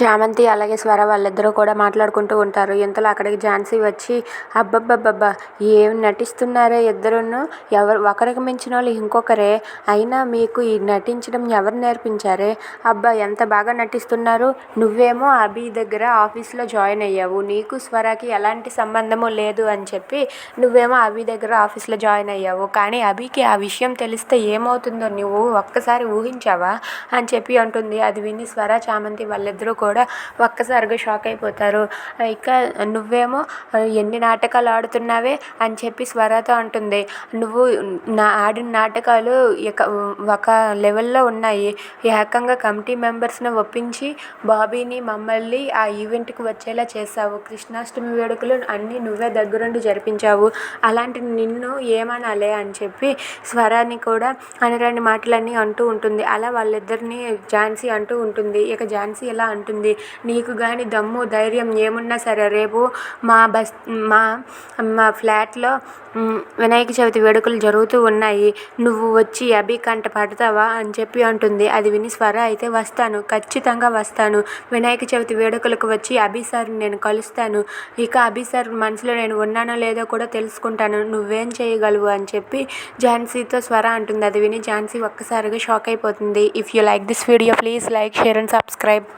చామంతి అలాగే స్వర వాళ్ళిద్దరూ కూడా మాట్లాడుకుంటూ ఉంటారు. ఇంతలో అక్కడికి ఝాన్సీ వచ్చి, అబ్బబ్బబ్బబ్బా! ఏం నటిస్తున్నారే ఇద్దరును, ఒకరికి మించిన వాళ్ళు ఇంకొకరే, అయినా మీకు ఈ నటించడం ఎవరు నేర్పించారే? అబ్బా ఎంత బాగా నటిస్తున్నారు. నువ్వేమో అభి దగ్గర ఆఫీస్లో జాయిన్ అయ్యావు, నీకు స్వరకి ఎలాంటి సంబంధము లేదు అని చెప్పి నువ్వేమో అభి దగ్గర ఆఫీస్లో జాయిన్ అయ్యావు, కానీ అభికి ఆ విషయం తెలిస్తే ఏమవుతుందో నువ్వు ఒక్కసారి ఊహించావా అని చెప్పి అంటుంది. అది విని స్వర చామంతి వాళ్ళిద్దరూ కూడా ఒక్కసారిగా షాక్ అయిపోతారు. ఇక నువ్వేమో ఎన్ని నాటకాలు ఆడుతున్నావే అని చెప్పి స్వరతో అంటుంది. నువ్వు ఆడిన నాటకాలు ఒక లెవెల్లో ఉన్నాయి. ఏకంగా కమిటీ మెంబర్స్ని ఒప్పించి బాబీని మమ్మల్ని ఆ ఈవెంట్కి వచ్చేలా చేశావు. కృష్ణాష్టమి వేడుకలు అన్నీ నువ్వే దగ్గరుండి జరిపించావు. అలాంటి నిన్ను ఏమనాలే అని చెప్పి స్వరాన్ని కూడా అనరాని మాటలన్నీ అంటూ ఉంటుంది. అలా వాళ్ళిద్దరిని ఝాన్సీ అంటూ ఉంటుంది. ఇక ఝాన్సీ ఎలా అంటుంది, నీకు కానీ దమ్ము ధైర్యం ఏమున్నా సరే రేపు మా ఫ్లాట్లో వినాయక చవితి వేడుకలు జరుగుతూ ఉన్నాయి, నువ్వు వచ్చి అభి కంట పడతావా అని చెప్పి అంటుంది. అది విని స్వర అయితే వస్తాను, ఖచ్చితంగా వస్తాను, వినాయక చవితి వేడుకలకు వచ్చి అభి సార్ని నేను కలుస్తాను, ఇక అభి సార్ మనసులో నేను ఉన్నానో లేదో కూడా తెలుసుకుంటాను, నువ్వేం చేయగలవు అని చెప్పి ఝాన్సీతో స్వర అంటుంది. అది విని ఝాన్సీ ఒక్కసారిగా షాక్ అయిపోతుంది. If you like this video please like, share and subscribe.